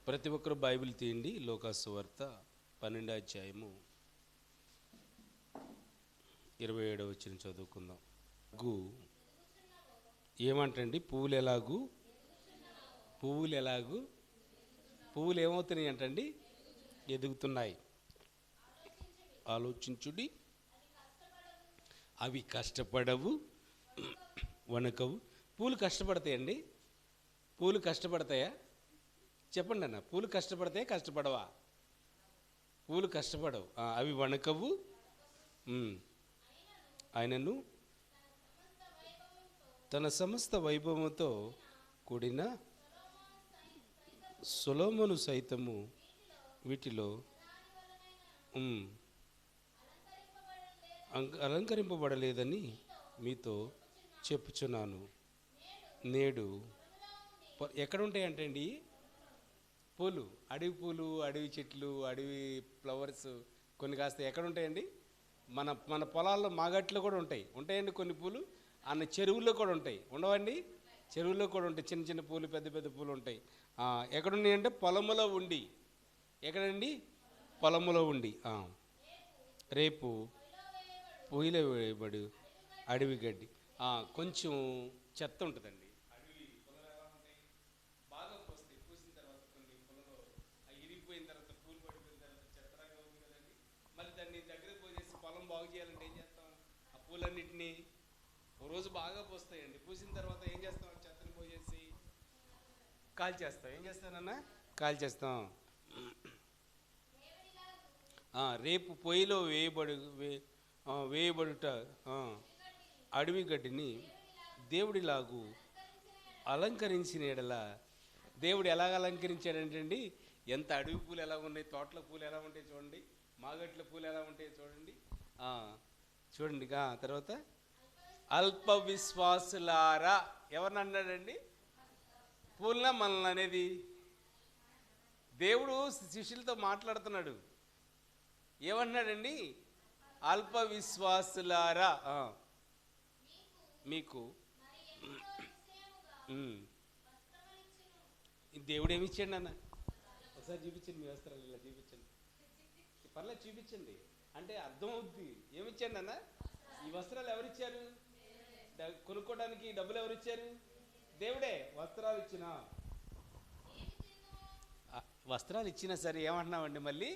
ప్రతి ఒక్కరు బైబిల్ తీయండి. లోకాసు వార్త 12వ అధ్యాయము 27వ వచనం చదువుకుందాం. ఏమంటండి? పువ్వులు ఎలాగూ పువ్వులు ఏమవుతున్నాయి అంటండి? ఎదుగుతున్నాయి. ఆలోచించుడి, అవి కష్టపడవు, వణకవు. పూలు కష్టపడతాయండి? పూలు కష్టపడతాయా? చెప్పండి అన్న. పూలు కష్టపడతాయా, కష్టపడవా? పూలు కష్టపడవు. అవి వణకవు. ఆయనను తన సమస్త వైభవంతో కూడిన సొలొమోను సైతము వీటిలో అలంకరింపబడలేదని మీతో చెప్పుచున్నాను. నేడు ఎక్కడ ఉంటాయంటే అండి పూలు, అడవి పూలు, అడవి చెట్లు, అడవి ఫ్లవర్స్ కొన్ని కాస్త ఎక్కడ ఉంటాయండి? మన మన పొలాల్లో మాగట్లో కూడా ఉంటాయండి కొన్ని పూలు. అన్న చెరువుల్లో కూడా ఉంటాయి, ఉండవండి? చెరువుల్లో కూడా ఉంటాయి చిన్న చిన్న పూలు, పెద్ద పెద్ద పూలు ఉంటాయి. ఎక్కడున్నాయంటే పొలములో ఉండి. ఎక్కడండి? పొలములో ఉండి. రేపు పొయ్యిలో వేయబడు అడవి గడ్డి. కొంచెం చెత్త ఉంటుందండి. అడవి పొలాలు ఎలా ఉంటాయి? బాగా పోస్తాయి. పూసిన తర్వాత కొన్ని పొలంలో ఇరిగిపోయిన తర్వాత, పూలు పడిపోయిన తర్వాత చెత్తలాగా ఉంది కదండి. మళ్ళీ దాన్ని దగ్గర పోసేసి పొలం బాగు చేయాలంటే ఏం చేస్తాం? ఆ పూలన్నింటినీ ఓ రోజు బాగా పోస్తాయండి. పూసిన తర్వాత ఏం చేస్తాం? చెత్తని పోసేసి కాల్చేస్తాం. ఏం చేస్తానన్నా? కాల్చేస్తాం. రేపు పొయ్యిలో వేయబడుట అడవి గడ్డిని దేవుడిలాగు అలంకరించిన ఎడల. దేవుడు ఎలాగ అలంకరించాడంటండి? ఎంత అడవి పూలు ఎలా ఉన్నాయి, తోటల పూలు ఎలా ఉంటాయి చూడండి, మాగట్ల పూలు ఎలా ఉంటాయి చూడండి. చూడండి. తర్వాత అల్ప విశ్వాసులారా. ఎవరిని అన్నాడండి? పూలన మనల్ని అనేది? దేవుడు శిష్యులతో మాట్లాడుతున్నాడు. ఏమన్నాడండి? అల్ప విశ్వాసులారా, మీకు దేవుడు ఏమి ఇచ్చాడు అన్న? ఒకసారి చూపించండి మీ వస్త్రాలు, ఇలా చూపించండి. పర్లేదు చూపించండి, అంటే అర్థం అవుద్ది. ఏమిచ్చాడు అన్న? ఈ వస్త్రాలు ఎవరిచ్చారు? కొనుక్కోవడానికి డబ్బులు ఎవరిచ్చారు? దేవుడే. వస్త్రాలు ఇచ్చినా సరే ఏమంటున్నామండి? మళ్ళీ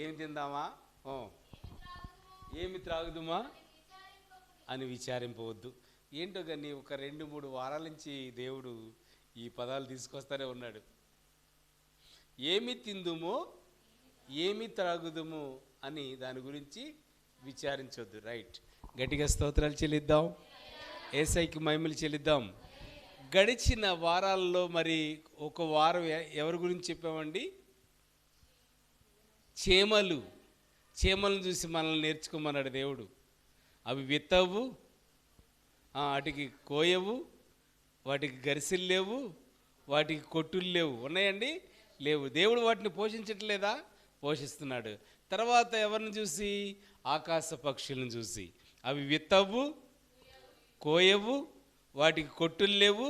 ఏమి తిందామా, ఏమి త్రాగుదుమా అని విచారింపవద్దు. ఏంటో కానీ ఒక 2-3 వారాల నుంచి దేవుడు ఈ పదాలు తీసుకొస్తానే ఉన్నాడు. ఏమి తిందుమో, ఏమి త్రాగుదుమో అని దాని గురించి విచారించొద్దు. రైట్. గట్టిగా స్తోత్రాలు చెల్లిద్దాం, యేసయ్యకి మహిమలు చెల్లిద్దాం. గడిచిన వారాల్లో మరి ఒక వారం ఎవరి గురించి చెప్పామండి? చేమలను చూసి మనల్ని నేర్చుకోమన్నాడు దేవుడు. అవి విత్తవు, వాటికి కోయవు, వాటికి గరిసెలు లేవు, వాటికి కొట్టులు లేవు. ఉన్నాయండి? లేవు. దేవుడు వాటిని పోషించట్లేదా? పోషిస్తున్నాడు. తర్వాత ఎవరిని చూసి? ఆకాశ పక్షులను చూసి. అవి విత్తవు, కోయవు, వాటికి కొట్టులు లేవు,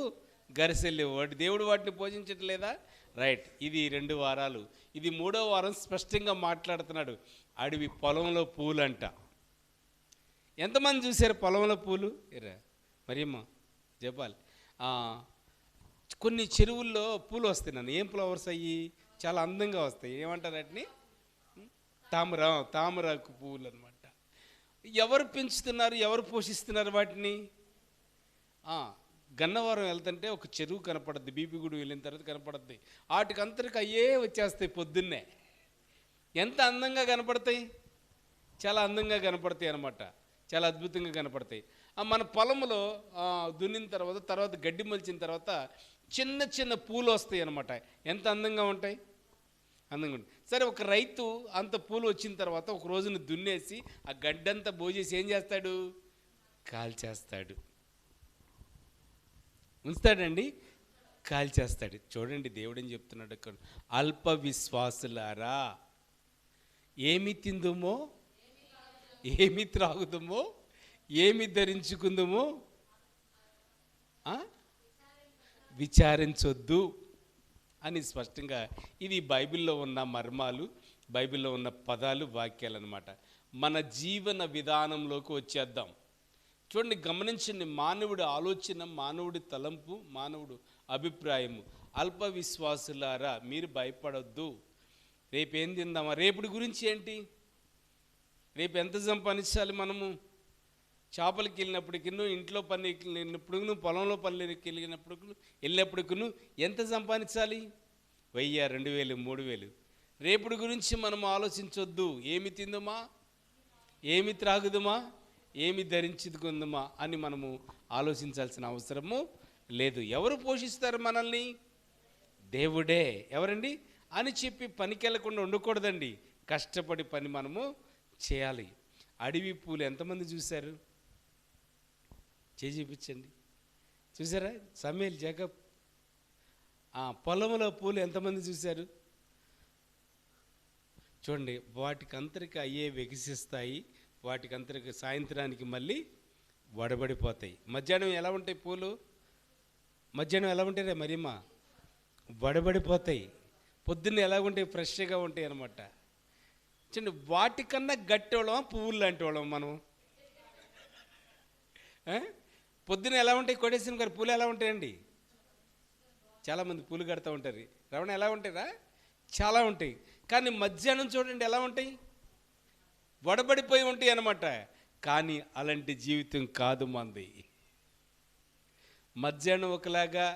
గరిసెలు లేవు. దేవుడు వాటిని పోషించట్లేదా? రైట్. ఇది 2 వారాలు. ఇది 3వ వారం స్పష్టంగా మాట్లాడుతున్నాడు. అడవి పొలంలో పూలు అంట. ఎంతమంది చూశారు పొలంలో పూలు? మరియమ్మ చెప్పాలి. కొన్ని చెరువుల్లో పూలు వస్తాయి నన్ను. ఏం ఫ్లవర్స్ అయ్యి? చాలా అందంగా వస్తాయి. ఏమంటారు వాటిని? తామరాకు పువ్వులు అనమాట. ఎవరు పెంచుతున్నారు, ఎవరు పోషిస్తున్నారు వాటిని? గన్నవరం వెళ్తుంటే ఒక చెరువు కనపడద్ది, బీపీగూడు వెళ్ళిన తర్వాత కనపడద్ది. వాటికి అంతరికి అయ్యే వచ్చేస్తాయి పొద్దున్నే. ఎంత అందంగా కనపడతాయి! చాలా అందంగా కనపడతాయి అన్నమాట. చాలా అద్భుతంగా కనపడతాయి. మన పొలంలో దున్నిన తర్వాత గడ్డి మలిచిన తర్వాత చిన్న చిన్న పూలు వస్తాయి అన్నమాట. ఎంత అందంగా ఉంటాయి! అందంగా ఉంటాయి. సరే, ఒక రైతు అంత పూలు వచ్చిన తర్వాత ఒక రోజున దున్నేసి ఆ గడ్డంతా బోజేసి ఏం చేస్తాడు? కాల్చేస్తాడు. ఉంచుతాడండి? కాల్చేస్తాడు. చూడండి దేవుడు ఏం చెప్తున్నాడు అక్కడ. అల్ప విశ్వాసులారా, ఏమి తిందుమో, ఏమి త్రాగుదుమో, ఏమి ధరించుకుందుమో విచారించొద్దు అని స్పష్టంగా ఇది బైబిల్లో ఉన్న మర్మాలు, బైబిల్లో ఉన్న పదాలు, వాక్యాలు అన్నమాట. మన జీవన విధానంలోకి వచ్చేద్దాం. చూడండి, గమనించండి, మానవుడి ఆలోచన, మానవుడి తలంపు, మానవుడు అభిప్రాయము. అల్ప విశ్వాసులారా మీరు భయపడొద్దు. రేపేం తిందామా, రేపుడి గురించి ఏంటి, రేపు ఎంత సంపాదించాలి, మనము చేపలకి వెళ్ళినప్పటికిను, ఇంట్లో పని వెళ్ళినప్పుడు, పొలంలో పనులకి వెళ్ళినప్పటికి ఎంత సంపాదించాలి, 1000, 2000, 3000. రేపుడి గురించి మనం ఆలోచించొద్దు. ఏమి తిందుమా, ఏమి త్రాగుదుమా, ఏమి ధరించుకుందుమా అని మనము ఆలోచించాల్సిన అవసరము లేదు. ఎవరు పోషిస్తారు మనల్ని? దేవుడే. ఎవరండి అని చెప్పి పనికి వెళ్ళకుండా ఉండకూడదండి. కష్టపడి పని మనము చేయాలి. అడవి పూలు ఎంతమంది చూశారు? చూపించండి. చూసారా? సమేల్, జగబ్. పొలంలో పూలు ఎంతమంది చూశారు? చూడండి, వాటికంతరికి అయ్యే వికసిస్తాయి, వాటికంతరికి సాయంత్రానికి మళ్ళీ వడబడిపోతాయి. మధ్యాహ్నం ఎలా ఉంటాయి పూలు? మధ్యాహ్నం ఎలా ఉంటాయి రే మరిమా? వడబడిపోతాయి. పొద్దున్న ఎలా ఉంటాయి? ఫ్రెష్గా ఉంటాయి అన్నమాట. చూడండి, వాటికన్నా గట్టి వాళ్ళం, పువ్వులు లాంటి వాళ్ళం మనం. పొద్దున ఎలా ఉంటాయి? కోటేశ్వరం గారు, పూలు ఎలా ఉంటాయండి? చాలామంది పూలు కడతా ఉంటారు. రవణ ఎలా ఉంటాయిరా? చాలా ఉంటాయి. కానీ మధ్యాహ్నం చూడండి ఎలా ఉంటాయి? వడబడిపోయి ఉంటాయి అన్నమాట. కానీ అలాంటి జీవితం కాదు మంది. మధ్యాహ్నం ఒకలాగా,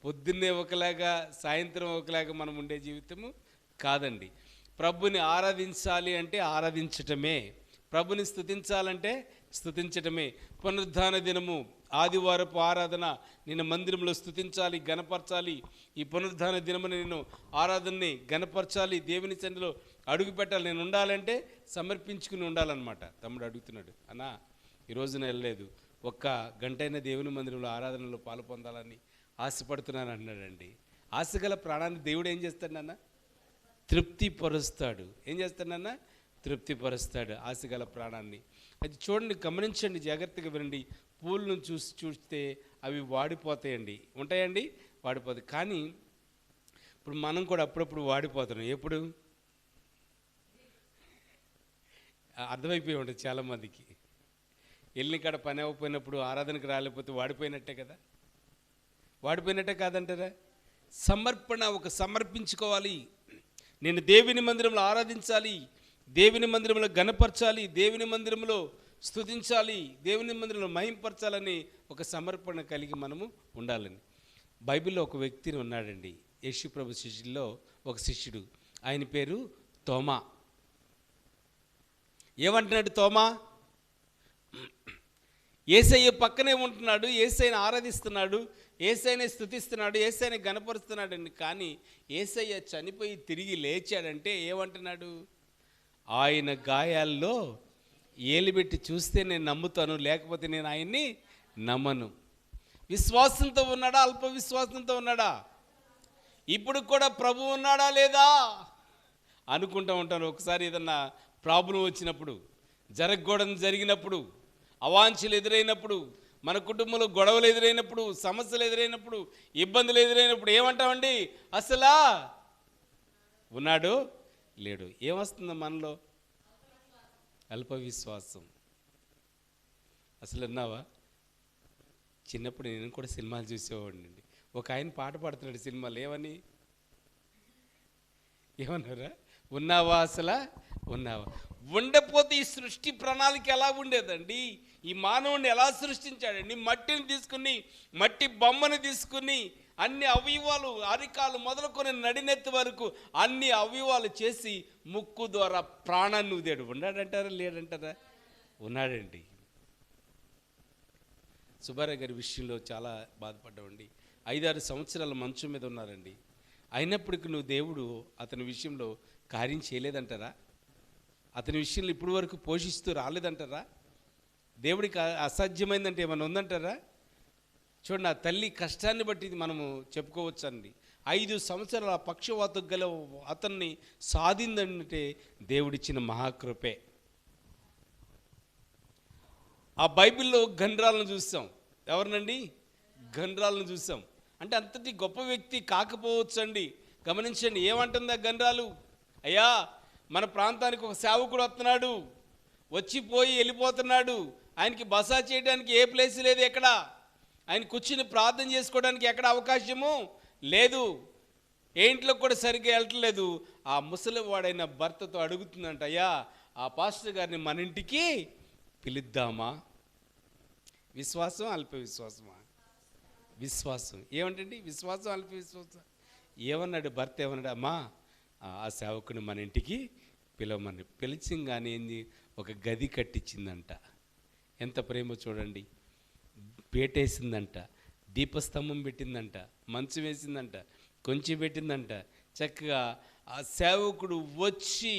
పొద్దున్నే ఒకలాగా, సాయంత్రం ఒకలాగా మనం ఉండే జీవితము కాదండి. ప్రభుని ఆరాధించాలి అంటే ఆరాధించటమే, ప్రభుని స్తుతించాలంటే స్తుతించటమే. పునరుద్ధాన దినము, ఆదివారపు ఆరాధన, నిన్ను మందిరంలో స్తుతించాలి, గణపరచాలి. ఈ పునరుద్ధాన దినమున నేను ఆరాధనని గణపరచాలి, దేవుని సన్నిధిలో అడుగు పెట్టాలి. నేను ఉండాలంటే సమర్పించుకుని ఉండాలన్నమాట. తమ్ముడు అడుగుతున్నాడు, అన్నా ఈరోజు నేను వెళ్ళలేదు, ఒక్క గంటైనా దేవుని మందిరంలో ఆరాధనలో పాలు పొందాలని ఆశపడుతున్నాను అన్నాడండి. ఆశగల ప్రాణాన్ని దేవుడు ఏం చేస్తాడన్నా? తృప్తిపరుస్తాడు. ఏం చేస్తాడన్నా? తృప్తిపరుస్తాడు ఆశగల ప్రాణాన్ని. అది చూడండి, గమనించండి, జాగ్రత్తగా వినండి. పూలను చూస్తే అవి వాడిపోతాయండి. ఉంటాయండి, వాడిపోతాయి. కానీ ఇప్పుడు మనం కూడా అప్పుడప్పుడు వాడిపోతున్నాం. ఎప్పుడు? అర్థమైపోయి ఉంటుంది చాలామందికి. వెళ్ళిన కాడ పని అవ్వకపోయినప్పుడు, ఆరాధనకు రాలేకపోతే వాడిపోయినట్టే కదా. వాడిపోయినట్టే కాదంటారా? సమర్పణ, ఒక సమర్పించుకోవాలి. నేను దేవుని మందిరంలో ఆరాధించాలి, దేవుని మందిరంలో గణపరచాలి, దేవుని మందిరంలో స్తుతించాలి, దేవుని మందిరంలో మహింపరచాలని ఒక సమర్పణ కలిగి మనము ఉండాలని. బైబిల్లో ఒక వ్యక్తిని ఉన్నాడండి, యేసు ప్రభు శిష్యుల్లో ఒక శిష్యుడు. ఆయన పేరు తోమా. ఏమంటున్నాడు తోమా? యేసయ్య పక్కనే ఉంటున్నాడు, యేసయ్యని ఆరాధిస్తున్నాడు, యేసయ్యని స్తుతిస్తున్నాడు, యేసయ్యని గణపరుస్తున్నాడండి. కానీ యేసయ్య చనిపోయి తిరిగి లేచాడంటే ఏమంటున్నాడు? ఆయన గాయాల్లో ఏలిబెట్టి చూస్తే నేను నమ్ముతాను, లేకపోతే నేను ఆయన్ని నమ్మను. విశ్వాసంతో ఉన్నాడా? అల్ప విశ్వాసంతో ఉన్నాడా? ఇప్పుడు కూడా ప్రభు ఉన్నాడా లేదా అనుకుంటూ ఉంటాను. ఒకసారి ఏదన్నా ప్రాబ్లం వచ్చినప్పుడు, జరగకూడదు జరిగినప్పుడు, అవాంఛలు ఎదురైనప్పుడు, మన కుటుంబంలో గొడవలు ఎదురైనప్పుడు, సమస్యలు ఎదురైనప్పుడు, ఇబ్బందులు ఎదురైనప్పుడు ఏమంటామండి? అసలా ఉన్నాడు లేడు. ఏమొస్తుంది మనలో? అల్ప విశ్వాసం. అసలు ఉన్నావా? చిన్నప్పుడు నేను కూడా సినిమాలు చూసేవాడిని. ఒక ఆయన పాట పాడుతున్నాడు సినిమాలు. ఏమన్నారా? ఉన్నావా? అసలు ఉన్నావా? ఉండపోతే ఈ సృష్టి ప్రణాళిక ఎలా ఉండేదండి? ఈ మానవుడిని ఎలా సృష్టించాడండి? మట్టిని తీసుకుని, మట్టి బొమ్మను తీసుకుని, అన్ని అవయవాలు, అరికాలు మొదలుకొని నడినెత్తి వరకు అన్ని అవయవాలు చేసి ముక్కు ద్వారా ప్రాణాన్ని ఊదాడు. ఉన్నాడంటారా లేడంటారా? ఉన్నాడండి. సుబ్బారావు గారి విషయంలో చాలా బాధపడ్డామండి. 5-6 సంవత్సరాల మంచం మీద ఉన్నారండి. అయినప్పటికీ నువ్వు దేవుడు అతని విషయంలో కార్యం చేయలేదంటారా? అతని విషయంలో ఇప్పటి వరకు పోషిస్తూ రాలేదంటారా? దేవుడికి అసాధ్యమైందంటే ఏమైనా ఉందంటారా? చూడండి, ఆ తల్లి కష్టాన్ని బట్టి మనము చెప్పుకోవచ్చు అండి. 5 సంవత్సరాల పక్షవాతం గల అతన్ని సాధిందంటే దేవుడిచ్చిన మహాకృపే. ఆ బైబిల్లో గండ్రాలను చూసాం. ఎవరినండి? గండ్రాలను చూసాం. అంటే అంతటి గొప్ప వ్యక్తి కాకపోవచ్చు అండి. గమనించండి, ఏమంటుందా గండ్రాలు, అయ్యా మన ప్రాంతానికి ఒక సేవకుడు వస్తున్నాడు, వచ్చిపోయి వెళ్ళిపోతున్నాడు, ఆయనకి బస చేయడానికి ఏ ప్లేస్ లేదు, ఎక్కడ ఆయన కూర్చుని ప్రార్థన చేసుకోవడానికి ఎక్కడ అవకాశము లేదు, ఏ ఇంట్లోకి కూడా సరిగ్గా వెళ్ళట్లేదు. ఆ ముసలివాడైన భర్తతో అడుగుతుందంట, అయ్యా ఆ పాస్టర్ గారిని మన ఇంటికి పిలుద్దామా? విశ్వాసం అల్ప విశ్వాసమా? విశ్వాసం. ఏమంటండి విశ్వాసం అల్ప విశ్వాసం? ఏమన్నాడు భర్త, ఏమన్నాడు, అమ్మా ఆ సేవకుని మన ఇంటికి పిలవమని. పిలిచింగానే ఏంది, ఒక గది కట్టించిందంట. ఎంత ప్రేమ చూడండి. పేటేసిందంట, దీపస్తంభం పెట్టిందంట, మంచం వేసిందంట, కొంచెం పెట్టిందంట. చక్కగా ఆ సేవకుడు వచ్చి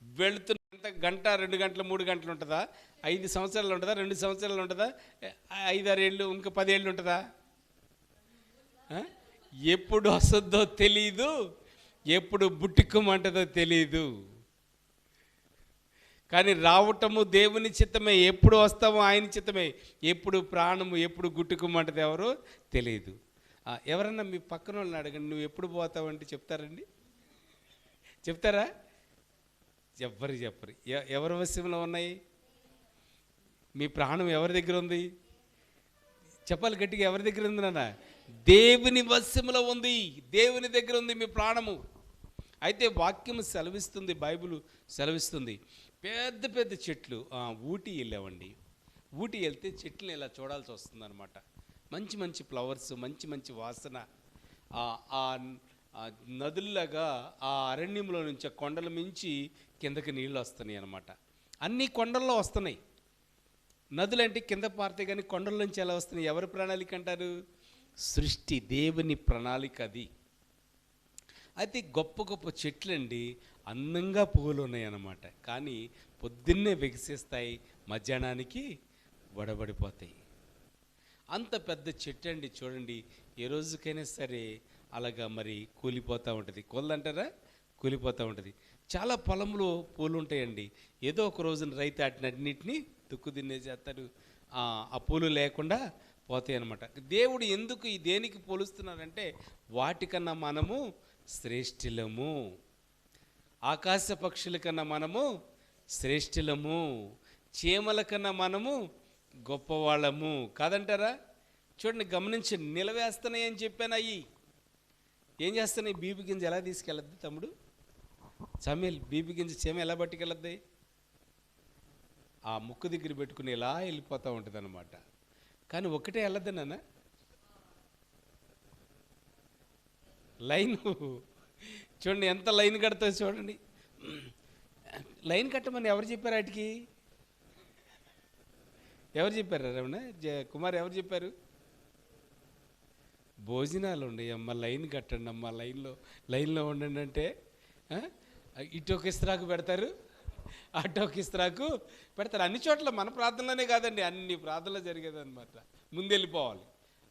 వెళుతున్న గంట 2 గంటలు 3 గంటలు ఉంటుందా? 5 సంవత్సరాలు ఉంటుందా? 2 సంవత్సరాలు ఉంటుందా? 5-6 ఏళ్ళు, ఇంకా 10 ఏళ్ళు ఉంటుందా? ఎప్పుడు వస్తుందో తెలీదు, ఎప్పుడు బుట్టుకుమంటుందో తెలీదు. కానీ రావటము దేవుని చిత్తమే, ఎప్పుడు వస్తామో ఆయన చిత్తమే. ఎప్పుడు ప్రాణము ఎప్పుడు గుట్టుకుమంటది ఎవరో తెలియదు. ఎవరన్నా మీ పక్కన వాళ్ళని అడగండి, నువ్వు ఎప్పుడు పోతావు అంటే చెప్తారండి? చెప్తారా? ఎవ్వరు చెప్పరు. ఎవరి వశంలో ఉన్నాయి? మీ ప్రాణం ఎవరి దగ్గర ఉంది? చెప్పాలి గట్టిగా, ఎవరి దగ్గర ఉంది నాన్న? దేవుని వశంలో ఉంది, దేవుని దగ్గర ఉంది మీ ప్రాణము. అయితే వాక్యం సెలవిస్తుంది, బైబిల్ సెలవిస్తుంది. పెద్ద పెద్ద చెట్లు, ఊటీ వెళ్ళామండి. ఊటీ వెళ్తే చెట్లను ఇలా చూడాల్సి వస్తుంది అనమాట. మంచి మంచి ఫ్లవర్స్, మంచి మంచి వాసన. ఆ నదుల్లాగా ఆ అరణ్యంలో నుంచి, ఆ కొండల మించి కిందకి నీళ్ళు వస్తున్నాయి అన్నమాట. అన్నీ కొండల్లో వస్తున్నాయి. నదులు అంటే కింద పారితే కానీ కొండల నుంచి ఎలా వస్తున్నాయి? ఎవరి ప్రణాళిక అంటారు? సృష్టి, దేవుని ప్రణాళిక అది. అయితే గొప్ప గొప్ప చెట్లండి, అందంగా పువ్వులు ఉన్నాయి అన్నమాట. కానీ పొద్దున్నే వికసిస్తాయి, మధ్యాహ్నానికి వడబడిపోతాయి. అంత పెద్ద చెట్టు అండి. చూడండి, ఏ రోజుకైనా సరే అలాగా మరి కూలిపోతూ ఉంటుంది. కూలంటారా? కూలిపోతూ ఉంటుంది. చాలా పొలంలో పూలు ఉంటాయండి. ఏదో ఒక రోజున రైతు వాటినన్నింటినీ దుక్కు తినేసేస్తారు. ఆ పూలు లేకుండా పోతాయి అన్నమాట. దేవుడు ఎందుకు ఈ దేనికి పోలుస్తున్నారంటే, వాటికన్నా మనము శ్రేష్ఠులము, ఆకాశ పక్షుల కన్నా మనము శ్రేష్ఠులము, చీమల కన్నా మనము గొప్పవాళ్ళము కాదంటారా? చూడండి, గమనించండి, నిలవేస్తున్నాయి అని చెప్పాను. అయ్యి ఏం చేస్తున్నాయి? బీపీ గింజ ఎలా తీసుకెళ్ళద్ది తమ్ముడు? చమేల్ బీపీ గింజ చీమ ఎలా పట్టుకెళ్ళద్ది? ఆ ముక్కు దగ్గర పెట్టుకుని ఇలా వెళ్ళిపోతూ ఉంటుంది అన్నమాట. కానీ ఒకటే వెళ్ళద్దు నాన్న, లైన్. చూడండి ఎంత లైన్ కడుతుంది చూడండి. లైన్ కట్టమని ఎవరు చెప్పారు? వాటికి ఎవరు చెప్పారు? రమణ కుమార్ ఎవరు చెప్పారు? భోజనాలు ఉండే అమ్మ, లైన్ కట్టండి అమ్మ, లైన్లో ఉండండి అంటే ఇటొక ఇస్త్రాకు పెడతారు, అటొక ఇస్త్రాకు పెడతారు. అన్ని చోట్ల మన ప్రార్థనలోనే కాదండి, అన్ని ప్రార్థనలో జరిగేదన్నమాట. ముందెళ్ళిపోవాలి,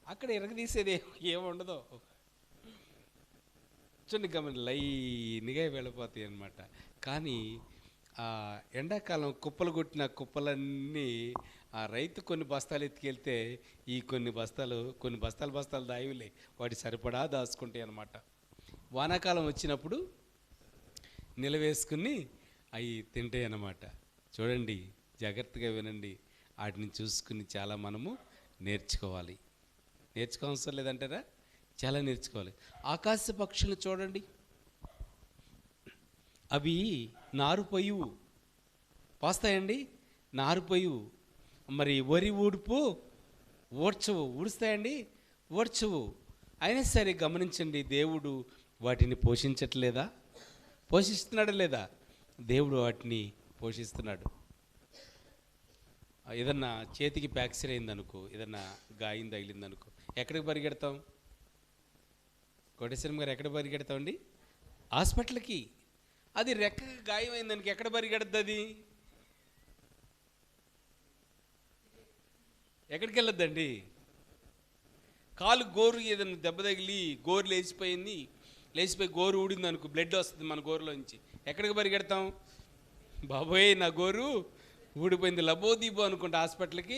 అక్కడ ఎరగదీసేది ఏముండదో. చూడండి, లైన్గా వెళ్ళిపోతాయి అన్నమాట. కానీ ఎండాకాలం కుప్పలు కొట్టిన కుప్పలన్నీ ఆ రైతు కొన్ని బస్తాలు ఎత్తుకెళ్తే ఈ కొన్ని బస్తాలు దాయిలే, వాటి సరిపడా దాచుకుంటాయి అన్నమాట. వానాకాలం వచ్చినప్పుడు నిలవేసుకుని అవి తింటాయి అన్నమాట. చూడండి, జాగ్రత్తగా వినండి, వాటిని చూసుకుని చాలా మనము నేర్చుకోవాలి. నేర్చుకోవసరం లేదంటారా? చాలా నేర్చుకోవాలి. ఆకాశ పక్షులు చూడండి, అవి నారు పొయ్యు పోస్తాయండి, నారు పొయ్యు. మరి వరి ఊడుపు ఊడుస్తాయండి, ఓడ్చవు. అయినా సరే గమనించండి, దేవుడు వాటిని పోషించట్లేదా? పోషిస్తున్నాడా లేదా? దేవుడు వాటిని పోషిస్తున్నాడు. ఏదన్నా చేతికి ఫ్రాక్చర్ అయిందనుకో, ఏదన్నా గాయం తగిలిందనుకో, ఎక్కడికి పరిగెడతాం? కోటేశ్వరం గారు ఎక్కడ పరిగెడతామండి? హాస్పిటల్కి. అది రెక్కకి గాయం అయిందానికి ఎక్కడ పరిగెడుతుంది? అది ఎక్కడికి వెళ్ళొద్దండి? కాలు గోరు ఏదైనా దెబ్బ తగిలి గోరు లేచిపోయి గోరు ఊడింది అనుకో, బ్లడ్ వస్తుంది మన గోరులోంచి, ఎక్కడికి పరిగెడతాం? బాబోయ్ నా గోరు ఊడిపోయింది, లబోదీబో అనుకుంటే హాస్పిటల్కి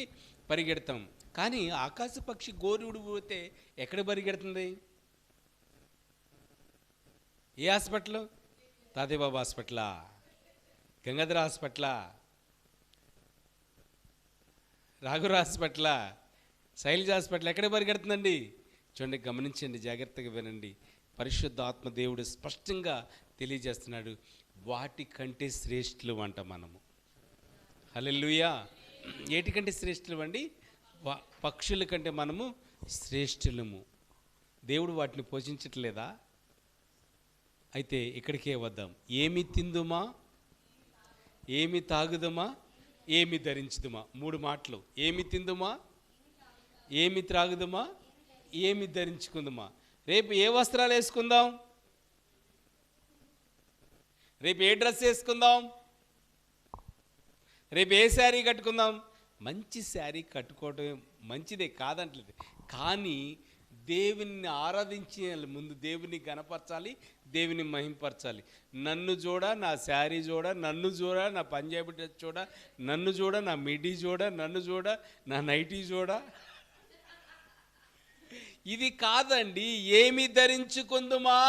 పరిగెడతాం. కానీ ఆకాశ పక్షి గోరుడు పోతే ఎక్కడ పరిగెడుతుంది? ఏ హాస్పిటల్? తాతయ్యబాబు హాస్పిటలా? గంగాధర హాస్పిటలా? రాఘుర హాస్పిటలా? శైలజ హాస్పిటల్? ఎక్కడ పరిగెడుతుందండి? చూడండి, గమనించండి, జాగ్రత్తగా వినండి. పరిశుద్ధ ఆత్మ దేవుడు స్పష్టంగా తెలియజేస్తున్నాడు, వాటికంటే శ్రేష్ఠులు అంట మనము. హల్లెలూయా. ఏటికంటే శ్రేష్ఠులు అండి? పక్షుల కంటే మనము శ్రేష్ఠులము. దేవుడు వాటిని పోషించట్లేదా? అయితే ఇక్కడికే వద్దాం. ఏమి తిందుమా, ఏమి తాగుదుమా, ఏమి ధరించుదుమా? 3 మాటలు. ఏమి తిందుమా, ఏమి త్రాగుదుమా, ఏమి ధరించుకుందామా? రేపు ఏ వస్త్రాలు వేసుకుందాం? రేపు ఏ డ్రెస్ వేసుకుందాం? రేపు ఏ శారీ కట్టుకుందాం? మంచి శారీ కట్టుకోవడం మంచిదే, కాదంటలేదు. కానీ దేవుని ఆరాధించే ముందు దేవుని గణపరచాలి, దేవుని మహింపరచాలి. నన్ను చూడ, నా శారీ చూడ, నన్ను చూడ, నా పంజాబీ డ్రెస్ చూడ, నన్ను చూడ, నా మిడ్డీ చూడ, నన్ను చూడ, నా నైటీ చూడ, ఇది కాదండి. ఏమి ధరించుకుందుమా?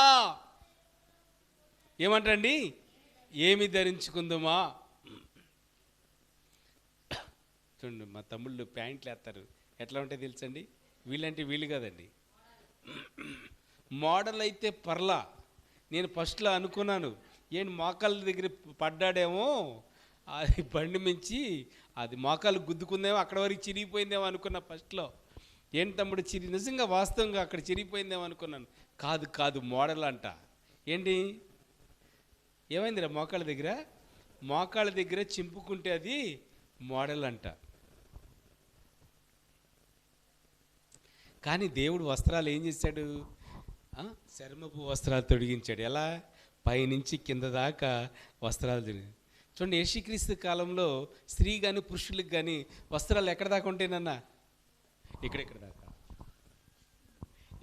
ఏమంటండి? ఏమి ధరించుకుందుమా? చూడండి, మా తమ్ముళ్ళు ప్యాంట్లు వేస్తారు, ఎట్లా ఉంటాయి తెలుసండి? వీళ్ళంటే వీళ్ళు కదండి, మోడల్ అయితే పర్లా. నేను ఫస్ట్లో అనుకున్నాను, ఏంటి మోకాళ్ళ దగ్గర పడ్డాడేమో, అది బండి మించి అది మోకాలు గుద్దుకుందేమో, అక్కడ వరకు చిరిగిపోయిందేమో అనుకున్నా ఫస్ట్లో. ఏంటి తమ్ముడు నిజంగా వాస్తవంగా అక్కడ చిరిగిపోయిందేమో అనుకున్నాను. కాదు కాదు, మోడల్ అంట. ఏంటి ఏమైందిరా మోకాళ్ళ దగ్గర? మోకాళ్ళ దగ్గర చింపుకుంటే అది మోడల్ అంట. కానీ దేవుడు వస్త్రాలు ఏం చేశాడు? చర్మపు వస్త్రాలు తొడిగించాడు. ఎలా? పైనుంచి కింద దాకా వస్త్రాలు తొడిగి. చూడండి, యేసుక్రీస్తు కాలంలో స్త్రీ కానీ పురుషులకు కానీ వస్త్రాలు ఎక్కడ దాకా ఉంటాయినన్నా? ఇక్కడెక్కడ దాకా,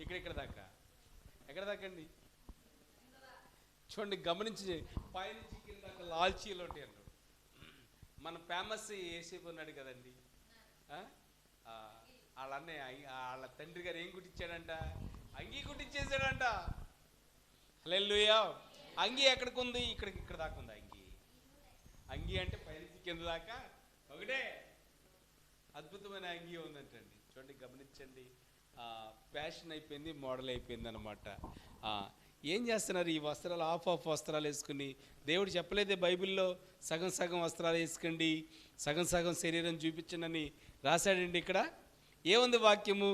ఇక్కడెక్కడ దాకా, ఎక్కడ దాకా అండి? చూడండి, గమనించి, పైనుంచి కింద దాకా లాల్చీలు ఉంటాయి అన్నాడు. మన ఫేమస్ ఏసేపు ఉన్నాడు కదండి, వాళ్ళ అన్నయ్య, వాళ్ళ తండ్రి గారు ఏం కుట్టించాడంట? అంగీ కుట్టించేసాడంట. హల్లెలూయా. అంగీ ఎక్కడికి ఉంది? ఇక్కడ దాకా ఉంది అంగీ. అంగీ అంటే పైనుంచి కింద దాకా ఒకటే అద్భుతమైన అంగీ ఉందంటండి. చూడండి, గమనించండి, ఫ్యాషన్ అయిపోయింది, మోడల్ అయిపోయింది అనమాట. ఏం చేస్తున్నారు ఈ వస్త్రాలు? ఆఫ్ వస్త్రాలు వేసుకుని, దేవుడు చెప్పలేదే బైబిల్లో సగం సగం వస్త్రాలు వేసుకోండి, సగం సగం శరీరం చూపించండి అని రాశాడండి. ఇక్కడ ఏముంది వాక్యము?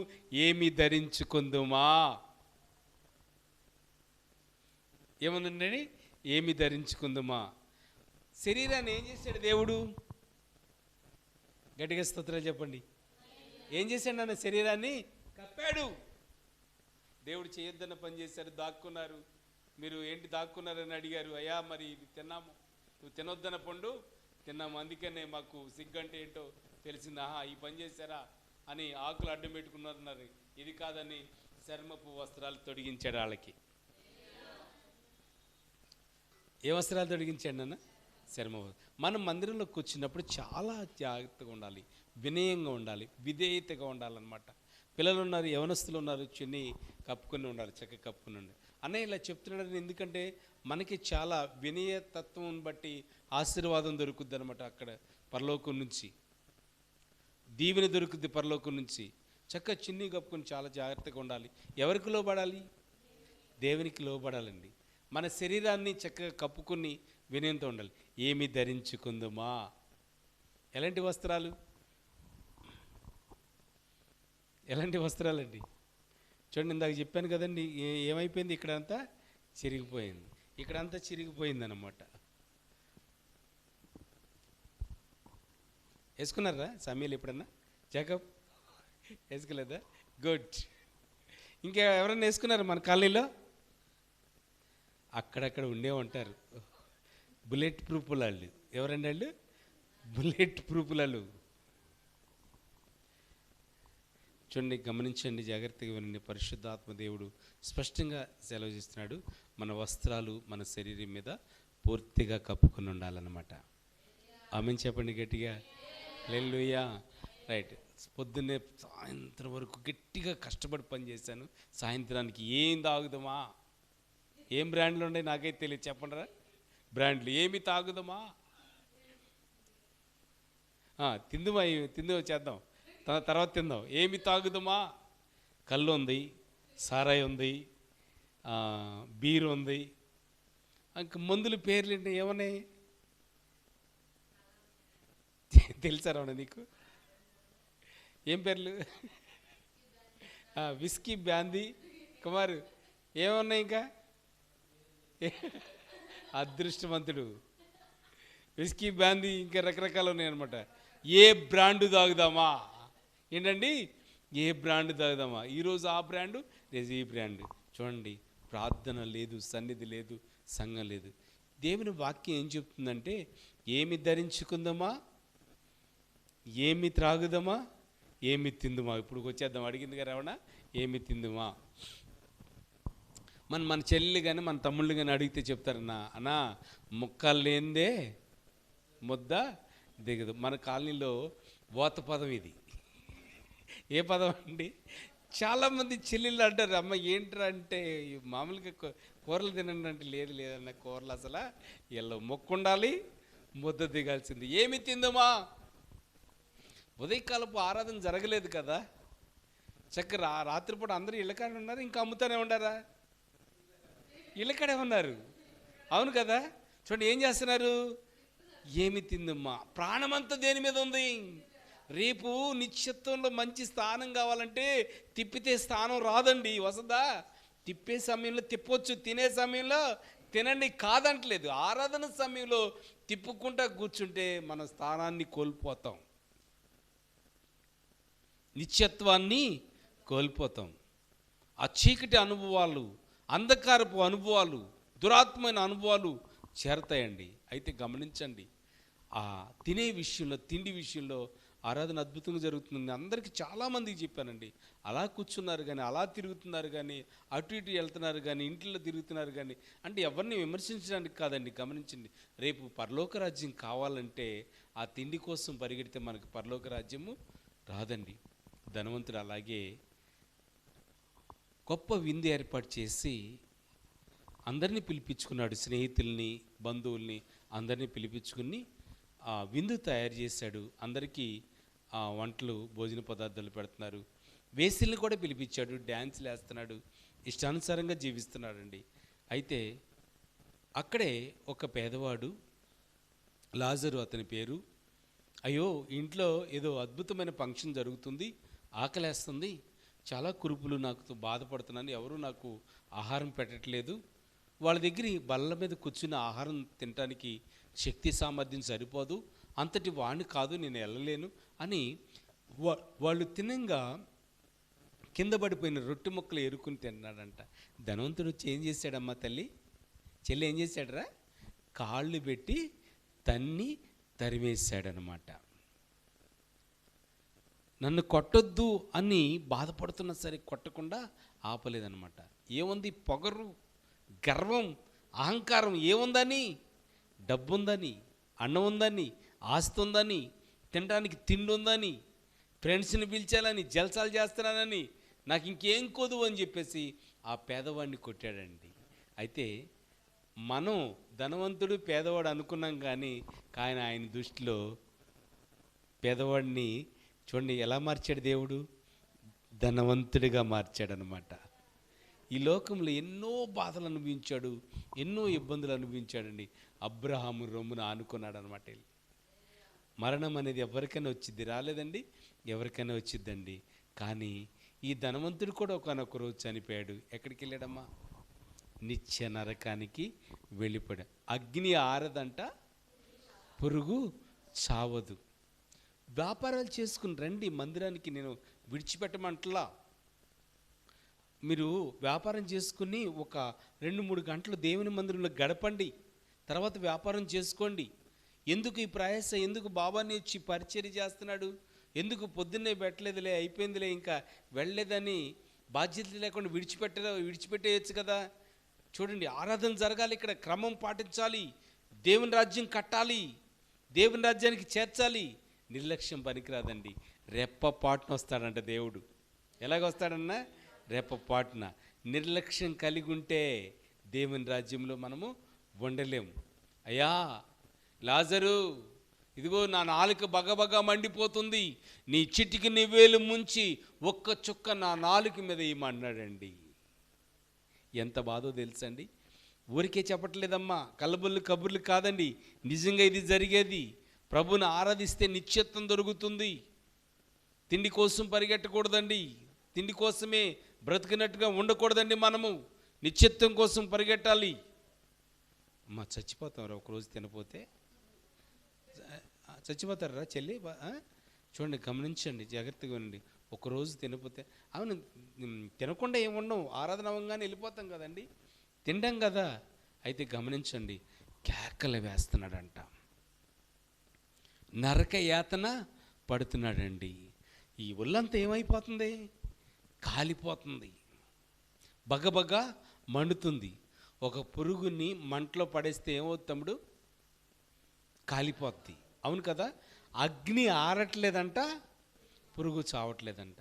ఏమి ధరించుకుందుమా? ఏముందండి? ఏమి ధరించుకుందుమా? శరీరాన్ని ఏం చేశాడు దేవుడు? గట్టిగా స్తోత్రాలు చెప్పండి. ఏం చేశాడు? నన్ను శరీరాన్ని కప్పాడు. దేవుడు చేయొద్దన్న పని చేశారు, దాక్కున్నారు. మీరు ఏంటి దాక్కున్నారని అడిగారు. అయ్యా మరి ఇది తిన్నాము, నువ్వు తినొద్దన్న పండు తిన్నాము, అందుకనే మాకు సిగ్గంటే ఏంటో తెలిసింది. ఈ పని చేశారా అని ఆకులు అడ్డం పెట్టుకున్నారు. ఇది కాదని చర్మపు వస్త్రాలు తొడిగించాడు వాళ్ళకి. ఏ వస్త్రాలు తొడిగించాడు అన్న? చర్మ. మనం మందిరంలోకి వచ్చినప్పుడు చాలా జాగ్రత్తగా ఉండాలి, వినయంగా ఉండాలి, విధేయతగా ఉండాలన్నమాట. పిల్లలు ఉన్నారు, యవనస్తులు ఉన్నారు, చున్నీ కప్పుకొని ఉండాలి, చక్కగా కప్పుకొని ఉండాలి. అన్నయ్య ఇలా చెప్తున్నాడని, ఎందుకంటే మనకి చాలా వినయతత్వం బట్టి ఆశీర్వాదం దొరుకుద్ది అనమాట. అక్కడ పరలోకం నుంచి దీవెన దొరుకుద్ది, పరలోకం నుంచి. చక్కగా చున్నీ కప్పుకొని చాలా జాగ్రత్తగా ఉండాలి. ఎవరికి లోబడాలి? దేవునికి లోబడాలండి. మన శరీరాన్ని చక్కగా కప్పుకొని వినయంతో ఉండాలి. ఏమి ధరించుకుందుమా? ఎలాంటి వస్త్రాలు? ఎలాంటి వస్త్రాలండి? చూడండి, ఇందాక చెప్పాను కదండి, ఏమైపోయింది? ఇక్కడంతా చిరిగిపోయింది, ఇక్కడంతా చిరిగిపోయింది అన్నమాట. వేసుకున్నారా సమీలు ఎప్పుడన్నా? జాకబ్ వేసుకోలేదా? గుడ్. ఇంకా ఎవరన్నా వేసుకున్నారు మన కాలనీలో? అక్కడక్కడ ఉండే ఉంటారు బుల్లెట్ ప్రూఫ్ వాళ్ళు. ఎవరండి వాళ్ళు? బుల్లెట్ ప్రూఫ్ వాళ్ళు. చూడండి, గమనించండి, జాగ్రత్తగా వినండి. పరిశుద్ధాత్మ దేవుడు స్పష్టంగా సెలవు చేస్తున్నాడు, మన వస్త్రాలు మన శరీరం మీద పూర్తిగా కప్పుకొని ఉండాలన్నమాట. ఆమెన్ చెప్పండి గట్టిగా. హల్లెలూయా. రైట్. పొద్దున్నే సాయంత్రం వరకు గట్టిగా కష్టపడి పనిచేశాను. సాయంత్రానికి ఏం తాగుదామా, ఏం బ్రాండ్లు ఉన్నాయి నాకైతే తెలియదు, చెప్పండిరా బ్రాండ్లు ఏమి తాగుదామా, తిందుమా చేద్దాం, తర్వాత తిందాం, ఏమి తాగుదామా, కళ్ళు ఉంది, సారాయి ఉంది, బీర్ ఉంది, ఇంక మందుల పేర్లు ఏంటి ఏమన్నాయి తెలుసారా నీకు? ఏం పేర్లు? విస్కీ, బ్రాందీ, కుమారు ఏమన్నాయి ఇంకా? అదృష్టవంతుడు. విస్కీ, బ్రాందీ ఇంకా రకరకాలు ఉన్నాయి అనమాట. ఏ బ్రాండు తాగుదామా ఏంటండి, ఏ బ్రాండ్ తాగుదామా, ఈరోజు ఆ బ్రాండు, రేపు ఈ బ్రాండు. చూడండి, ప్రార్థన లేదు, సన్నిధి లేదు, సంఘం లేదు. దేవుని వాక్యం ఏం చెప్తుందంటే, ఏమి ధరించుకుందామా, ఏమి త్రాగుదామా, ఏమి తిందుమా. ఇప్పుడు వచ్చేద్దాం, అడిగింది కదా రావణ, ఏమి తిందుమా. మన చెల్లి కానీ మన తమ్ముళ్ళు కానీ అడిగితే చెప్తారన్నా, అన్నా ముక్కలు లేనిదే ముద్ద దిగదు. మన కాలనీలో ఓత పదం ఇది. ఏ పదం అండి? చాలామంది చెల్లెళ్ళు అంటారు, అమ్మ ఏంట్రా అంటే మామూలుగా కూరలు తినండి అంటే, లేదు లేదన్న కూరలు అసలు వీళ్ళు మొక్కు ఉండాలి, ముద్ద దిగాల్సింది. ఏమి తిందుమా. ఉదయకాలపు ఆరాధన జరగలేదు కదా, చక్కగా రాత్రిపూట అందరూ ఇళ్ళకాడ ఉన్నారు, ఇంకా అమ్ముతానే ఉండారా? ఇళ్ళకాడే ఉన్నారు, అవును కదా. చూడండి ఏం చేస్తున్నారు, ఏమి తిందమ్మా. ప్రాణమంతా దేని మీద ఉంది? రేపు నిత్యత్వంలో మంచి స్థానం కావాలంటే తిప్పితే స్థానం రాదండి, వస్తుందా? తిప్పే సమయంలో తిప్పొచ్చు, తినే సమయంలో తినండి కాదంటలేదు. ఆరాధన సమయంలో తిప్పుకుంటా కూర్చుంటే మన స్థానాన్ని కోల్పోతాం, నిత్యత్వాన్ని కోల్పోతాం. ఆ చీకటి అనుభవాలు, అంధకారపు అనుభవాలు, దురాత్మైన అనుభవాలు చేరతాయండి. అయితే గమనించండి, ఆ తినే విషయంలో, తిండి విషయంలో ఆరాధన అద్భుతంగా జరుగుతుంది. అందరికీ చాలామందికి చెప్పానండి, అలా కూర్చున్నారు కానీ, అలా తిరుగుతున్నారు కానీ, అటు ఇటు వెళ్తున్నారు కానీ, ఇంట్లో తిరుగుతున్నారు కానీ, అంటే ఎవరిని విమర్శించడానికి కాదండి. గమనించండి, రేపు పరలోక రాజ్యం కావాలంటే ఆ తిండి కోసం పరిగెడితే మనకు పరలోక రాజ్యము రాదండి. ధనవంతుడు అలాగే గొప్ప విందు ఏర్పాటు చేసి అందరినీ పిలిపించుకున్నాడు, స్నేహితుల్ని, బంధువుల్ని అందరినీ పిలిపించుకుని విందు తయారు చేశాడు. అందరికీ వంటలు, భోజన పదార్థాలు పెడుతున్నారు. వేసిల్ని కూడా పిలిపించాడు, డ్యాన్స్లు వేస్తున్నాడు, ఇష్టానుసారంగా జీవిస్తున్నాడండి. అయితే అక్కడే ఒక పేదవాడు, లాజరు అతని పేరు, అయ్యో ఇంట్లో ఏదో అద్భుతమైన ఫంక్షన్ జరుగుతుంది, ఆకలేస్తుంది, చాలా కురుపులు, నాకు బాధపడుతున్నాను, ఎవరు నాకు ఆహారం పెట్టట్లేదు, వాళ్ళ దగ్గర బల్ల మీద కూర్చుని ఆహారం తినడానికి శక్తి సామర్థ్యం సరిపోదు, అంతటి వాణ్ణి కాదు, నేను వెళ్ళలేను అని వాళ్ళు తినంగా కింద పడిపోయిన రొట్టె ముక్కలు ఏరుకుని తిన్నాడంట. ధనవంతుడు వచ్చి ఏం చేశాడమ్మా తల్లి, చెల్లి ఏం చేశాడరా, కాళ్ళు పెట్టి తన్ని తరిమేశాడనమాట. నన్ను కొట్టొద్దు అని బాధపడుతున్నా సరే కొట్టకుండా ఆపలేదనమాట. ఏముంది? పొగరు, గర్వం, అహంకారం ఏముందని? డబ్బు ఉందని, అన్నం ఉందని, ఆస్తి ఉందని, తినడానికి తిండి ఉందని, ఫ్రెండ్స్ని పిలిచాలని, జల్సాలు చేస్తున్నానని, నాకు ఇంకేం కొదువు అని చెప్పేసి ఆ పేదవాడిని కొట్టాడండి. అయితే మనం ధనవంతుడు పేదవాడు అనుకున్నాం కానీ ఆయన దృష్టిలో పేదవాడిని చూడండి ఎలా మార్చాడు దేవుడు, ధనవంతుడిగా మార్చాడనమాట. ఈ లోకంలో ఎన్నో బాధలు అనుభవించాడు, ఎన్నో ఇబ్బందులు అనుభవించాడండి. అబ్రహాము రొమ్మున ఆనుకున్నాడు అనమాట. మరణం అనేది ఎవరికైనా వచ్చింది, రాలేదండి, ఎవరికైనా వచ్చిద్దండి. కానీ ఈ ధనవంతుడు కూడా ఒకనొక రోజు చనిపోయాడు. ఎక్కడికి వెళ్ళాడమ్మా? నిత్య నరకానికి వెళ్ళిపోయాడు. అగ్ని ఆరదంట, పురుగు చావదు. వ్యాపారాలు చేసుకుని రండి మందిరానికి, నేను విడిచిపెట్టమంటలా. మీరు వ్యాపారం చేసుకుని ఒక 2-3 గంటలు దేవుని మందిరంలో గడపండి, తర్వాత వ్యాపారం చేసుకోండి. ఎందుకు ఈ ప్రయాస? ఎందుకు బాబాని వచ్చి పరిచర్య చేస్తున్నాడు? ఎందుకు పొద్దున్నే పెట్టలేదులే, అయిపోయిందిలే, ఇంకా వెళ్ళలేదని బాధ్యత లేకుండా విడిచిపెట్టేయచ్చు కదా. చూడండి, ఆరాధన జరగాలి, ఇక్కడ క్రమం పాటించాలి, దేవుని రాజ్యం కట్టాలి, దేవుని రాజ్యానికి చేర్చాలి. నిర్లక్ష్యం పనికిరాదండి. రెప్పపాటున వస్తాడంట దేవుడు. ఎలాగొస్తాడన్నా? రెప్పపాటున. నిర్లక్ష్యం కలిగి ఉంటే దేవుని రాజ్యంలో మనము ఉండలేము. అయ్యా లాజరు, ఇదిగో నా నాలుక బగబగ మండిపోతుంది, నీ చిటికి నీ వేలు ముంచి ఒక్క చుక్క నా నాలుక మీద ఏమన్నాడండి. ఎంత బాధో తెలుసండి. ఊరికే చెప్పట్లేదమ్మా, కలబుల్లు కబుర్లు కాదండి, నిజంగా ఇది జరిగేది. ప్రభుని ఆరాధిస్తే నిత్యత్వం దొరుకుతుంది. తిండి కోసం పరిగెట్టకూడదండి, తిండి కోసమే బ్రతికినట్టుగా ఉండకూడదండి. మనము నిత్యత్వం కోసం పరిగెట్టాలి. అమ్మా చచ్చిపోతాం ఒకరోజు తినపోతే, చచ్చిపోతారా చెల్లి? చూడండి, గమనించండి, జాగ్రత్తగా ఉండండి. ఒకరోజు తినపోతే, అవును తినకుండా ఏముండవు, ఆరాధన అవ్వగానే వెళ్ళిపోతాం కదండి, తింటాం కదా. అయితే గమనించండి, కేకలు వేస్తున్నాడంట, నరక యాతన పడుతున్నాడండి. ఈ ఒళ్ళంతా ఏమైపోతుంది? కాలిపోతుంది, బగబగ మండుతుంది. ఒక పురుగుని మంటలో పడేస్తే ఏమవుతుంది తమ్ముడు? కాలిపోద్ది, అవును కదా. అగ్ని ఆరట్లేదంట, పురుగు చావట్లేదంట.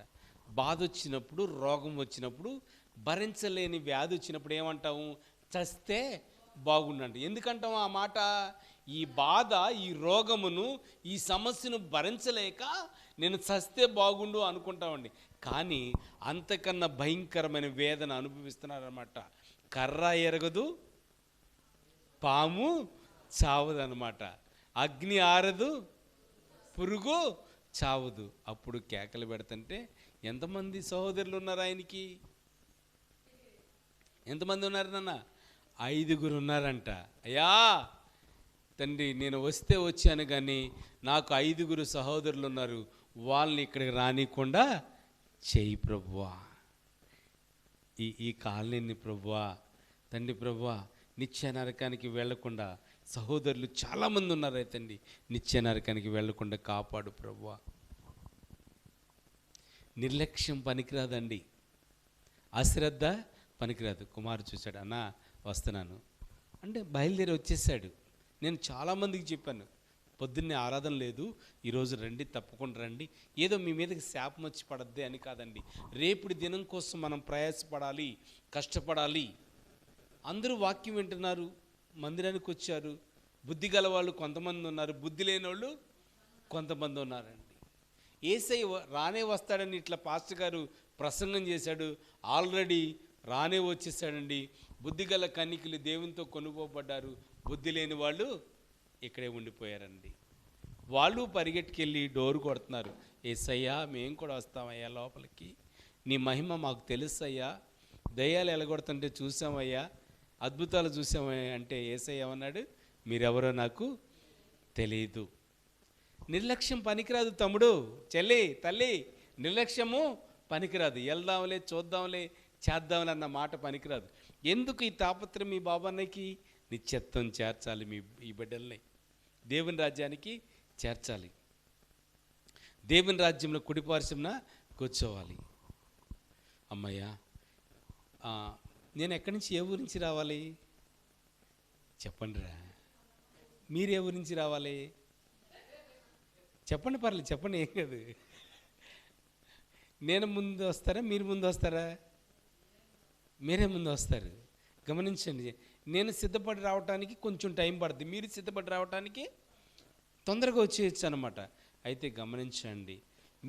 బాధ వచ్చినప్పుడు, రోగం వచ్చినప్పుడు, భరించలేని వ్యాధి వచ్చినప్పుడు ఏమంటాము? చస్తే బాగుండండి. ఎందుకంటాము ఆ మాట? ఈ బాధ, ఈ రోగమును, ఈ సమస్యను భరించలేక నేను చస్తే బాగుండు అనుకుంటామండి. కానీ అంతకన్నా భయంకరమైన వేదన అనుభవిస్తున్నారన్నమాట. కర్ర ఎరగదు, పాము చావదు అన్నమాట. అగ్ని ఆరదు, పురుగు చావదు. అప్పుడు కేకలు పెడుతుంటే ఎంతమంది సహోదరులు ఉన్నారు ఆయనకి? ఎంతమంది ఉన్నారు నాన్న? 5 ఉన్నారంట. అయ్యా తండ్రి, నేను వస్తే వచ్చాను కానీ నాకు 5 సహోదరులు ఉన్నారు, వాళ్ళని ఇక్కడికి రానికుండా చేయి ప్రభువా. ఈ కాలనీని ప్రభువా, తండ్రి ప్రభువా, నిత్య నరకానికి వెళ్లకుండా, సహోదరులు చాలామంది ఉన్నారు తండ్రి, నిత్య నరకానికి వెళ్లకుండా కాపాడు ప్రభువా. నిర్లక్ష్యం పనికిరాదండి, అశ్రద్ధ పనికిరాదు. కుమారుడు చూశాడు, అన్నా వస్తున్నాను అంటే బయలుదేరి వచ్చేసాడు. నేను చాలామందికి చెప్పాను, పొద్దున్నే ఆరాధన లేదు, ఈరోజు రండి, తప్పకుండా రండి. ఏదో మీ మీదకి శాపం వచ్చి పడద్దే అని కాదండి. రేపుడి దినం కోసం మనం ప్రయాసపడాలి, కష్టపడాలి. అందరూ వాక్యం వింటున్నారు, మందిరానికి వచ్చారు. బుద్ధి గల వాళ్ళు కొంతమంది ఉన్నారు, బుద్ధి లేని వాళ్ళు కొంతమంది ఉన్నారండి. యేసయ్య రానే వస్తాడని ఇట్లా పాస్టర్ గారు ప్రసంగం చేశాడు, ఆల్రెడీ రానే వచ్చేసాడండి. బుద్ధిగల కన్నికలు దేవునితో కొనుక్కోబడ్డారు, బుద్ధి లేని వాళ్ళు ఇక్కడే ఉండిపోయారండి. వాళ్ళు పరిగెట్టుకెళ్ళి డోరు కొడుతున్నారు, యేసయ్యా మేము కూడా వస్తామయ్యా లోపలికి, నీ మహిమ మాకు తెలుసయ్యా, దయ్యాలు ఎలగొడుతుంటే చూసామయ్యా, అద్భుతాలు చూసామయ్యా అంటే యేసయ్య ఏమన్నాడు? మీరెవరో నాకు తెలియదు. నిర్లక్ష్యం పనికిరాదు తమ్ముడు, చెల్లి, తల్లి, నిర్లక్ష్యము పనికిరాదు. వెళ్దాంలే, చూద్దాంలే, చేద్దాంలే అన్న మాట పనికిరాదు. ఎందుకు ఈ తాపత్రం? మీ బాబాన్నకి నిత్యత్వం చేర్చాలి, ఈ బిడ్డల్ని దేవుని రాజ్యానికి చేర్చాలి, దేవుని రాజ్యంలో కుడిపార్శ్వంన కూర్చోవాలి. అమ్మయ్యా, నేను ఎక్కడి నుంచి, ఏ ఊరి నుంచి రావాలి చెప్పండి రా. మీరు ఏ ఊరి నుంచి రావాలి చెప్పండి, పర్లేదు చెప్పండి, ఏం కాదు. నేను ముందు వస్తారా, మీరు ముందు వస్తారా? మీరే ముందు వస్తారు. గమనించండి, నేను సిద్ధపడి రావడానికి కొంచెం టైం పడుతుంది, మీరు సిద్ధపడి రావడానికి తొందరగా వచ్చేయచ్చు అనమాట. అయితే గమనించండి,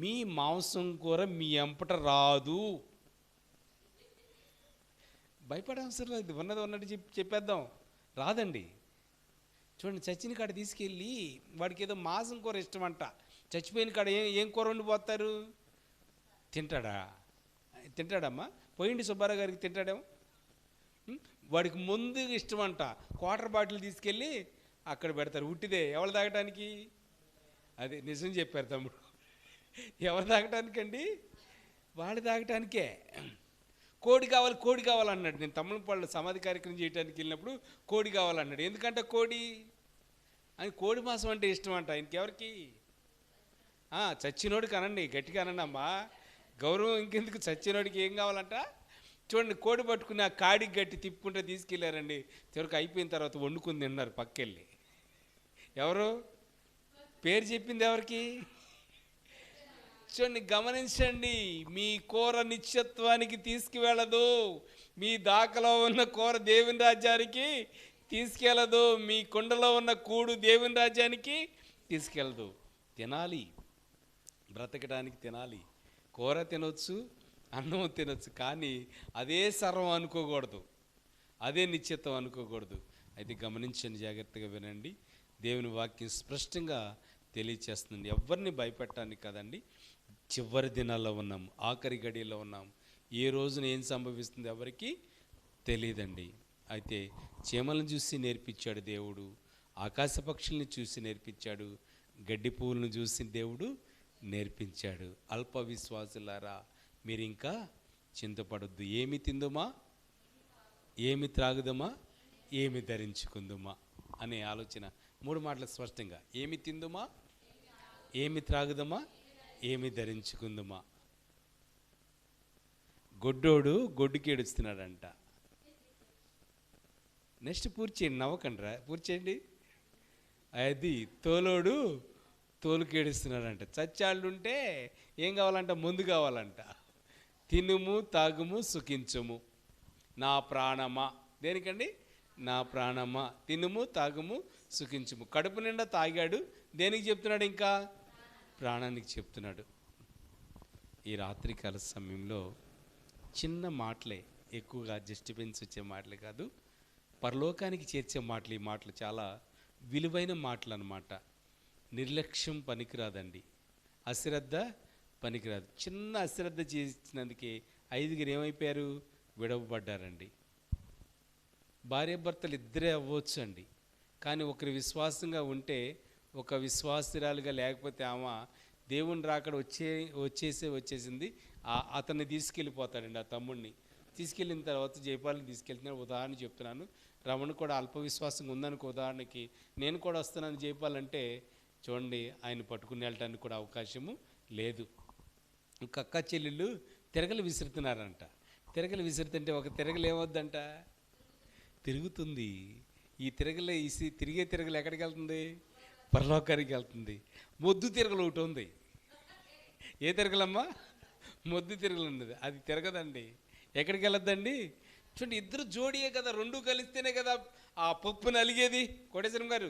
మీ మాంసం కూర మీ ఎంపట రాదు. భయపడే అవసరం లేదు, ఉన్నది ఉన్నట్టు చెప్పేద్దాం, రాదండి. చూడండి, చచ్చిన కాడ తీసుకెళ్ళి వాడికి ఏదో మాంసం కూర ఇష్టం అంట, చచ్చిపోయిన కాడ ఏం కూర వండిపోతారు? తింటాడమ్మా? పోయిండి సుబ్బారావు గారికి తింటాడేమో. వాడికి ముందు ఇష్టం అంట, క్వార్టర్ బాటిల్ తీసుకెళ్ళి అక్కడ పెడతారు, ఉట్టిదే. ఎవరు తాగటానికి? అదే నిజం చెప్పారు తమ్ముడు, ఎవరు తాగటానికండి? వాడు తాగటానికే. కోడి కావాలన్నాడు. నేను తమ్ముళ్ళ సమాధి కార్యక్రమం చేయడానికి వెళ్ళినప్పుడు కోడి కావాలన్నాడు. ఎందుకంటే కోడి కోడి మాంసం అంటే ఇష్టం అంట ఆయనకెవరికి? చచ్చినోడికి అనండి, గట్టిగా అనండి అమ్మా, గౌరవం ఇంకెందుకు. చచ్చినోడికి ఏం కావాలంట? చూడండి, కోడి పట్టుకుని ఆ కాడికి గట్టి తిప్పుకుంటే తీసుకెళ్ళారండి. చివరికి అయిపోయిన తర్వాత వండుకుని తిన్నారు పక్కెళ్ళి. ఎవరు పేరు చెప్పింది? ఎవరికి? చూడండి, గమనించండి. మీ కూర నిత్యత్వానికి తీసుకువెళ్ళదు. మీ దాకలో ఉన్న కూర దేవుని రాజ్యానికి తీసుకెళ్ళదు. మీ కుండలో ఉన్న కూడు దేవుని రాజ్యానికి తీసుకెళ్ళదు. తినాలి, బ్రతకడానికి తినాలి. కూర తినొచ్చు, అన్నం తినొచ్చు, కానీ అదే సర్వం అనుకోకూడదు, అదే నిత్యత్వం అనుకోకూడదు. అయితే గమనించండి, జాగ్రత్తగా వినండి. దేవుని వాక్యం స్పష్టంగా తెలియచేస్తుంది. ఎవరిని భయపెట్టడానికి కదండి. చివరి దినాల్లో ఉన్నాం, ఆఖరి గడియల్లో ఉన్నాం. ఏ రోజున ఏం సంభవిస్తుంది ఎవరికి తెలియదండి. అయితే చీమలను చూసి నేర్పించాడు దేవుడు, ఆకాశ పక్షుల్ని చూసి నేర్పించాడు, గడ్డి పువ్వులను చూసి దేవుడు నేర్పించాడు. అల్ప విశ్వాసులారా, మీరు ఇంకా చింతపడొద్దు. ఏమి తిందుమా, ఏమి త్రాగుదమా, ఏమి ధరించుకుందుమా అనే ఆలోచన. 3 మాటలు స్పష్టంగా: ఏమి తిందుమా, ఏమి త్రాగుదమా, ఏమి ధరించుకుందుమా. గొడ్డోడు గొడ్డుకి ఏడుస్తున్నాడంట. నెక్స్ట్ పూర్తి చేయండి, నవ్వకండ్రా, పూర్తి చేయండి. అది తోలోడు తోలుకి ఏడుస్తున్నాడంట. చచ్చాళ్ళు ఉంటే ఏం కావాలంట, ముందు కావాలంట. తినుము తాగుము సుఖించుము నా ప్రాణమా. దేనికండి? నా ప్రాణమా, తినుము తాగుము సుఖించుము. కడుపు నిండా తాగాడు, దేనికి చెప్తున్నాడు? ఇంకా ప్రాణానికి చెప్తున్నాడు. ఈ రాత్రికాల సమయంలో చిన్న మాటలే, ఎక్కువగా జస్టిఫెన్స్ వచ్చే మాటలే కాదు, పరలోకానికి చేర్చే మాటలు. ఈ మాటలు చాలా విలువైన మాటలు అన్నమాట. నిర్లక్ష్యం పనికిరాదండి, అశ్రద్ధ పనికిరాదు. చిన్న అశ్రద్ధ చేసినందుకే 5 ఏమైపోయారు? విడవబడ్డారండి. భార్యాభర్తలు ఇద్దరే అవ్వచ్చు అండి, కానీ ఒకరి విశ్వాసంగా ఉంటే, ఒక విశ్వాసురాలుగా లేకపోతే ఆమె దేవుని రాకడ వచ్చేసింది. అతన్ని తీసుకెళ్ళిపోతాడండి, ఆ తమ్ముడిని తీసుకెళ్ళిన తర్వాత జయపాలని తీసుకెళ్తున్నాడు. ఉదాహరణ చెప్తున్నాను. రమణ కూడా అల్ప విశ్వాసంగా ఉందనుకో, ఉదాహరణకి నేను కూడా వస్తున్నాను జయపాలంటే, చూడండి, ఆయన పట్టుకుని వెళ్ళటానికి కూడా అవకాశము లేదు. ఒక అక్క చెల్లెళ్ళు తిరగలు విసురుతున్నారంట. తిరగలు విసురుతుంటే ఒక తిరగలు ఏమవుద్దంట, తిరుగుతుంది. ఈ తిరగలే తిరిగే తిరగలు ఎక్కడికి వెళ్తుంది? పరలోకానికి వెళ్తుంది. మొద్దు తిరగలు ఒకటి ఉంది. ఏ తిరగలమ్మా? మొద్దు తిరగలు ఉన్నది, అది తిరగదండి. ఎక్కడికి వెళ్ళొద్దండి? చూడండి, ఇద్దరు జోడియే కదా, 2 కలిస్తేనే కదా ఆ పప్పు నలిగేది. కోటేశ్వరం గారు,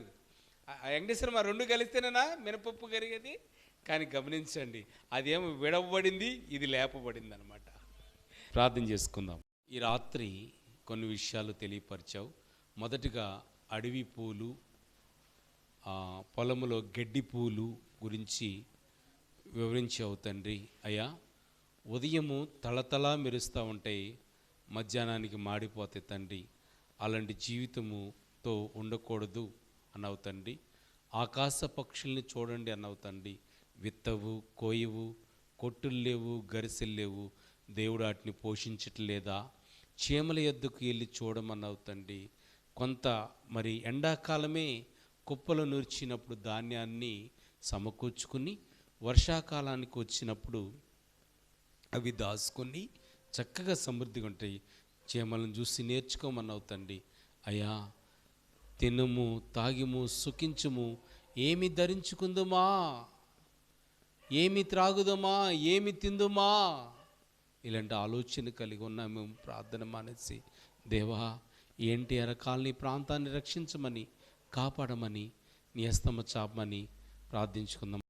వెంకటేశ్వరం, ఆ 2 కలిస్తేనేనా మినపప్పు కరిగేది. కానీ గమనించండి, అదేమో విడవబడింది, ఇది లేపబడింది అనమాట. ప్రార్థన చేసుకుందాం. ఈ రాత్రి కొన్ని విషయాలు తెలియపరిచావు. మొదటిగా అడవి పూలు, పొలంలో గడ్డి పూలు గురించి వివరించావు తండ్రి. అయ్యా, ఉదయము తళతళ మెరుస్తూ ఉంటాయి, మధ్యాహ్నానికి మాడిపోతాయి తండ్రి. అలాంటి జీవితముతో ఉండకూడదు అన్నావు తండ్రి. ఆకాశ పక్షుల్ని చూడండి అన్నావు తండ్రి. విత్తవు, కోయవు, కొట్టులు లేవు, గరిసెలు లేవు, దేవుడు వాటిని పోషించట్లేదా? చీమల యొద్దకు వెళ్ళి చూడమన్నావు తండ్రి. కొంత మరి ఎండాకాలమే కుప్పలు నూర్చినప్పుడు ధాన్యాన్ని సమకూర్చుకుని, వర్షాకాలానికి వచ్చినప్పుడు అవి దాచుకొని చక్కగా సమృద్ధిగా ఉంటాయి. చీమలను చూసి నేర్చుకోమన్నావు తండ్రి. అయ్యా, తినుము తాగిము సుఖించుము, ఏమి ధరించుకుందుమా, ఏమి త్రాగుదమా, ఏమి తిందుమా, ఇలాంటి ఆలోచన కలిగి ఉన్నాము. మేము ప్రార్థన మానేసి, దేవా, ఎన్టీఆర్ కాలనీ ప్రాంతాన్ని రక్షించమని, కాపాడమని, నీ హస్తము చాపమని ప్రార్థించుకుందాం.